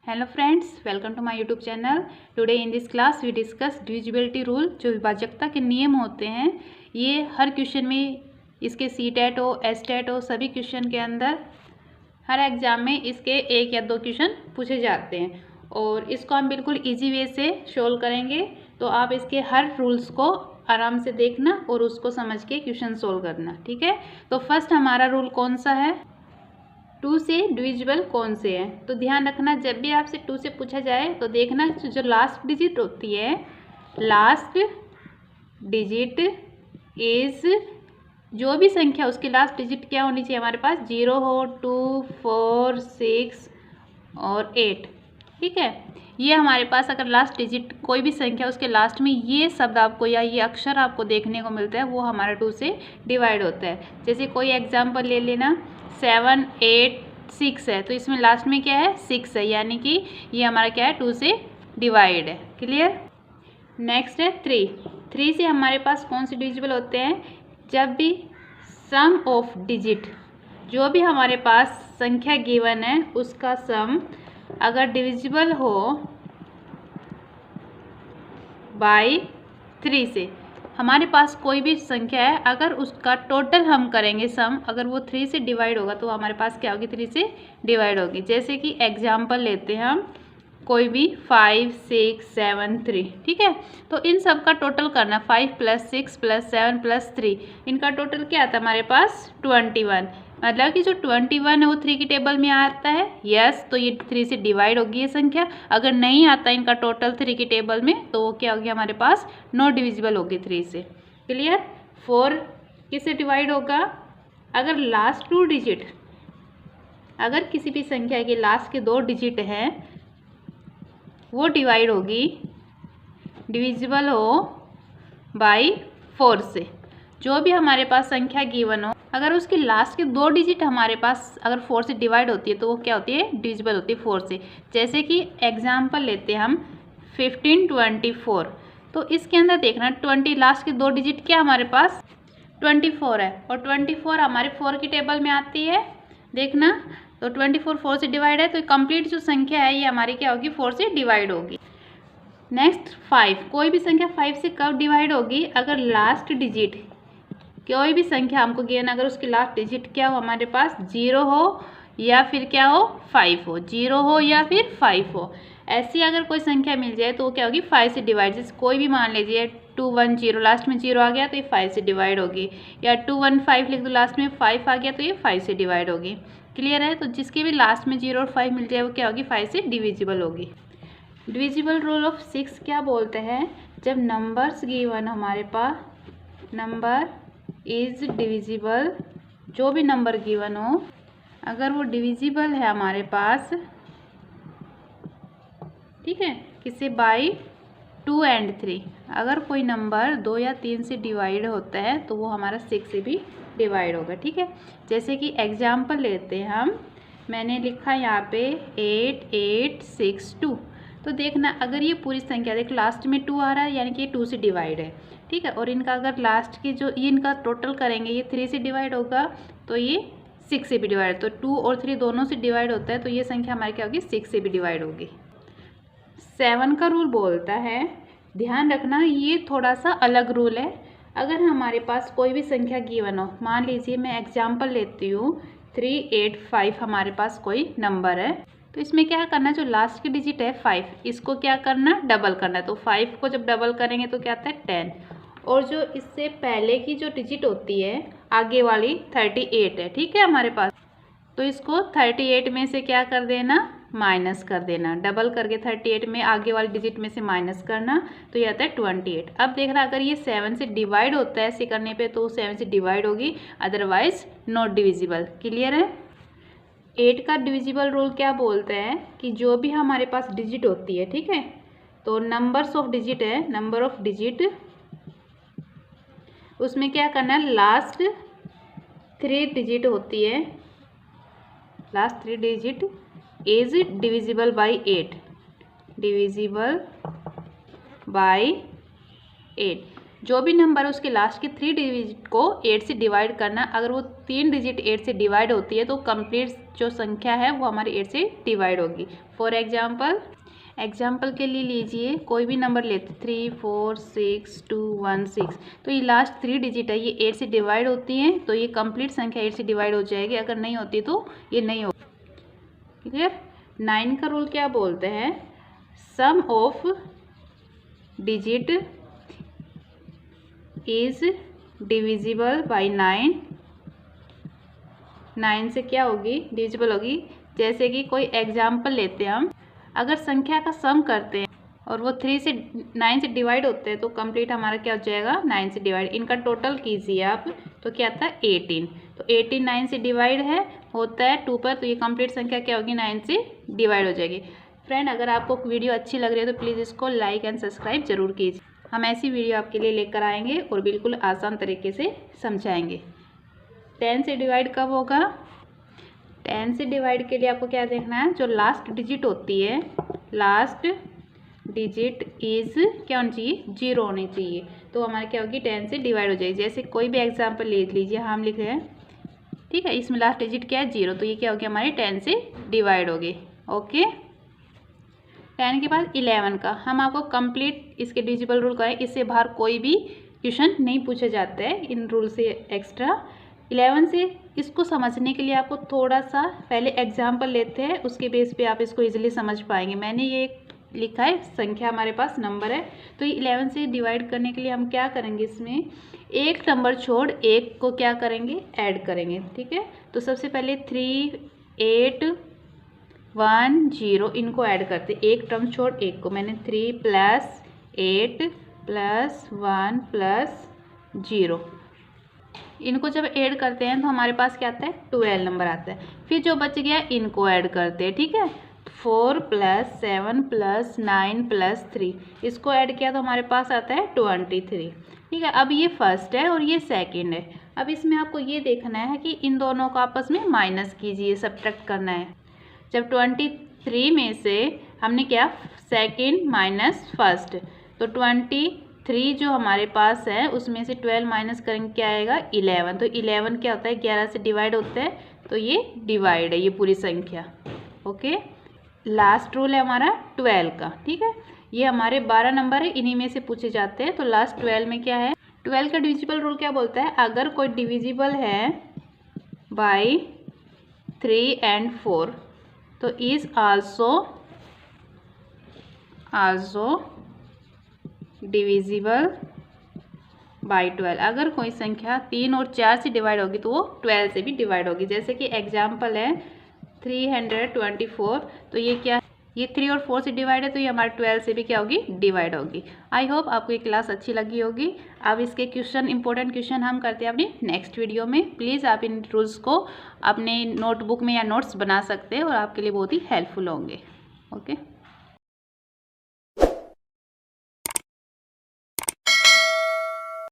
Hello friends, welcome to my YouTube channel. Today in this class we discuss divisibility rule. जो विभाजकता के नियम होते हैं ये हर क्वेश्चन में, इसके सी टेट हो, एस टेट हो, सभी क्वेश्चन के अंदर हर एग्जाम में इसके एक या दो क्वेश्चन पूछे जाते हैं और इसको हम बिल्कुल इजी वे से सोल्व करेंगे। तो आप इसके हर रूल्स को आराम से देखना और उसको समझ के क्वेश्चन सोल्व करना, ठीक है। तो फर्स्ट हमारा रूल कौन सा है, 2 से डिविजिबल कौन से हैं। तो ध्यान रखना, जब भी आपसे 2 से पूछा जाए तो देखना जो लास्ट डिजिट होती है, लास्ट डिजिट इज, जो भी संख्या उसकी लास्ट डिजिट क्या होनी चाहिए हमारे पास, 0 हो, 2, 4, 6 और 8, ठीक है। ये हमारे पास अगर लास्ट डिजिट कोई भी संख्या उसके लास्ट में ये शब्द आपको या ये अक्षर आपको देखने को मिलता है, वो हमारा 2 से डिवाइड होता है। जैसे कोई एग्जांपल ले लेना, 7, 8, 6 है तो इसमें लास्ट में क्या है, 6 है, यानी कि ये हमारा क्या है, 2 से डिवाइड है। क्लियर। नेक्स्ट है 3 से हमारे पास कौन से डिविजिबल होते हैं, जब भी सम ऑफ डिजिट, जो भी हमारे पास संख्या गिवन है उसका सम अगर डिविजिबल हो बाय 3 से, हमारे पास कोई भी संख्या है अगर उसका टोटल हम करेंगे सम, अगर वो 3 से डिवाइड होगा तो हमारे पास क्या होगी, 3 से डिवाइड होगी। जैसे कि एग्जांपल लेते हैं हम कोई भी 5, 6, 7, 3, ठीक है। तो इन सब का टोटल करना, 5 + 6 + 7 + 3, इनका टोटल क्या आता है हमारे पास 21। मतलब कि जो 21 है वो 3 की टेबल में आता है, यस। तो ये 3 से डिवाइड होगी ये संख्या। अगर नहीं आता इनका टोटल 3 की टेबल में तो वो क्या होगी हमारे पास, नॉट डिविजिबल होगी 3 से। क्लियर। 4 किससे डिवाइड होगा, अगर लास्ट 2 डिजिट, अगर किसी भी संख्या के लास्ट के 2 डिजिट हैं वो डिवाइड होगी, डिविजिबल हो बाय 4 से। जो भी हमारे पास संख्या गिवन हो अगर उसकी लास्ट के 2 डिजिट हमारे पास अगर 4 से डिवाइड होती है तो वो क्या होती है, डिविजिबल होती है 4 से। जैसे कि एग्जांपल लेते हैं हम 15, 24, तो इसके अंदर देखना 20 लास्ट के 2 डिजिट क्या हमारे पास 24 है और 24 हमारे 4 की टेबल में आती है, देखना। तो 24 4 से डिवाइड है तो कंप्लीट जो संख्या है ये हमारी क्या होगी, 4 से डिवाइड होगी। नेक्स्ट 5, कोई भी संख्या 5 से कब डिवाइड होगी, अगर लास्ट डिजिट कोई भी संख्या हमको गिवन अगर उसकी लास्ट डिजिट क्या हो हमारे पास, 0 हो या फिर क्या हो, 5 हो, 0 हो या फिर 5 हो। ऐसी अगर कोई संख्या मिल जाए तो वो क्या होगी, 5 से डिवाइड। जैसे कोई भी मान लीजिए 210, लास्ट में 0 आ गया तो ये 5 से डिवाइड होगी, या 215 लिख दो लास्ट में 5 आ गया तो ये 5 से डिवाइड होगी। क्लियर है। तो जिसके भी लास्ट में 0 और 5 मिल जाए वो क्या होगी, 5 से डिविजिबल होगी। डिविजिबल रूल ऑफ 6 क्या बोलते हैं, जब नंबर्स गिवन हमारे पास, नंबर इज डिविजिबल, जो भी नंबर गिवन हो अगर वो डिविजिबल है हमारे पास, ठीक है, किससे, बाय 2 and 3। अगर कोई नंबर 2 या 3 से डिवाइड होता है तो वो हमारा 6 से भी डिवाइड होगा, ठीक है। जैसे कि एग्जांपल लेते हैं हम, मैंने लिखा यहाँ पे 8, 8, 6, 2। तो देखना अगर ये पूरी संख्या, देख लास्ट में 2 आ रहा है यानी कि ये 2 से डिवाइड है, ठीक है। और इनका अगर लास्ट की जो ये इनका टोटल करेंगे ये 3 से डिवाइड होगा तो ये 6 से भी डिवाइड, तो 2 और 3 दोनों से डिवाइड होता है तो ये संख्या हमारी क्या होगी, 6 से भी डिवाइड होगी। 7 का रूल बोलता है, ध्यान रखना ये थोड़ा सा अलग रूल है। अगर हमारे पास कोई भी संख्या गिवन हो, मान लीजिए मैं एग्जांपल लेती हूँ 3, 8, 5 हमारे पास कोई नंबर है, तो इसमें क्या करना, जो लास्ट की डिजिट है 5, इसको क्या करना, डबल करना। तो 5 को जब डबल करेंगे तो क्या आता है 10, और जो इससे पहले की जो डिजिट होती है आगे वाली 38 है, ठीक है हमारे पास। तो इसको 38 में से क्या कर देना, माइनस कर देना, डबल करके 38 में आगे वाली डिजिट में से माइनस करना, तो ये आता है 28। अब देखना अगर ये 7 से डिवाइड होता है ऐसे करने पे तो 7 से डिवाइड होगी, अदरवाइज नॉट डिविजिबल। क्लियर है। 8 का डिविजिबल रूल क्या बोलते हैं कि जो भी हमारे पास डिजिट होती है, ठीक है, तो नंबर्स ऑफ डिजिट है, नंबर ऑफ डिजिट, उसमें क्या करना है, लास्ट 3 डिजिट होती है, last 3 digit is divisible by 8, divisible by 8। जो भी नंबर है उसके लास्ट के 3 डिजिट को 8 से डिवाइड करना, अगर वो 3 डिजिट 8 से डिवाइड होती है तो कंप्लीट जो संख्या है वो हमारी 8 से डिवाइड होगी। फॉर एग्जाम्पल के लिए लीजिए कोई भी नंबर लेते 3 4 6 2 1 6, तो ये लास्ट 3 डिजिट है, ये 8 से डिवाइड होती हैं तो ये कंप्लीट संख्या 8 से डिवाइड हो जाएगी, अगर नहीं होती तो ये नहीं होगी। क्लियर। 9 का रूल क्या बोलते हैं, sum of digit is divisible by 9। 9 से क्या होगी, डिविजिबल होगी। जैसे कि कोई एग्जाम्पल लेते हैं हम, अगर संख्या का सम करते हैं और वो 9 से डिवाइड होते हैं तो कंप्लीट हमारा क्या हो जाएगा, 9 से डिवाइड। इनका टोटल कीजिए आप तो क्या आता है 18, तो 18 9 से डिवाइड होता है 2 पर, तो ये कंप्लीट संख्या क्या होगी, 9 से डिवाइड हो जाएगी। फ्रेंड, अगर आपको वीडियो अच्छी लग रही है तो प्लीज़ इसको लाइक एंड सब्सक्राइब जरूर कीजिए। हम ऐसी वीडियो आपके लिए लेकर आएंगे और बिल्कुल आसान तरीके से समझाएंगे। 10 से डिवाइड कब होगा, 10 से डिवाइड के लिए आपको क्या देखना है, जो लास्ट डिजिट होती है, लास्ट डिजिट इज क्या होनी चाहिए, 0 होनी चाहिए, तो हमारे क्या होगी 10 से डिवाइड हो जाएगी। जैसे कोई भी एग्जांपल ले लीजिए, हम लिख रहे हैं, ठीक है, इसमें लास्ट डिजिट क्या है 0, तो ये क्या होगी हमारी 10 से डिवाइड होगी। ओके। 10 के बाद 11 का हम आपको कंप्लीट इसके डिविजिबल रूल करें, इससे बाहर कोई भी क्वेश्चन नहीं पूछा जाता है इन रूल से एक्स्ट्रा। 11 से इसको समझने के लिए आपको थोड़ा सा पहले एग्जाम्पल लेते हैं, उसके बेस पे आप इसको इजीली समझ पाएंगे। मैंने ये लिखा है संख्या, हमारे पास नंबर है, तो ये 11 से डिवाइड करने के लिए हम क्या करेंगे, इसमें एक नंबर छोड़ एक को क्या करेंगे, ऐड करेंगे। ठीक है, तो सबसे पहले 3 8 1 0 इनको ऐड करते, एक टर्म छोड़ एक को। मैंने 3 + 8 + 1 + 0, इनको जब ऐड करते हैं तो हमारे पास क्या आता है, 12 नंबर आता है। फिर जो बच गया इनको ऐड करते हैं। ठीक है, 4 + 7 + 9 + 3, इसको ऐड किया तो हमारे पास आता है 23। ठीक है, अब ये फर्स्ट है और ये सेकंड है। अब इसमें आपको ये देखना है कि इन दोनों को आपस में माइनस कीजिए, सब्ट्रैक्ट करना है। जब 23 में से हमने क्या, सेकंड माइनस फर्स्ट, तो 23 जो हमारे पास है उसमें से 12 माइनस करेंगे, क्या आएगा 11, तो 11 क्या होता है 11 से डिवाइड होता है, तो ये डिवाइड है ये पूरी संख्या। ओके, लास्ट रूल है हमारा 12 का। ठीक है, ये हमारे 12 नंबर है, इन्हीं में से पूछे जाते हैं। तो लास्ट 12 में क्या है, 12 का डिविजिबल रूल क्या बोलता है, अगर कोई डिविजिबल है बाई 3 and 4 तो इज आल्सो डिविजिबल बाई 12। अगर कोई संख्या 3 और 4 से डिवाइड होगी तो वो 12 से भी डिवाइड होगी। जैसे कि एग्जाम्पल है 324, तो ये क्या, ये 3 और 4 से डिवाइड है, तो ये हमारे 12 से भी क्या होगी, डिवाइड होगी। आई होप आपको ये क्लास अच्छी लगी होगी। अब इसके क्वेश्चन, इंपॉर्टेंट क्वेश्चन हम करते हैं अपनी नेक्स्ट वीडियो में। प्लीज़ आप इन रूल्स को अपने नोटबुक में या नोट्स बना सकते हैं और आपके लिए बहुत ही हेल्पफुल होंगे। ओके।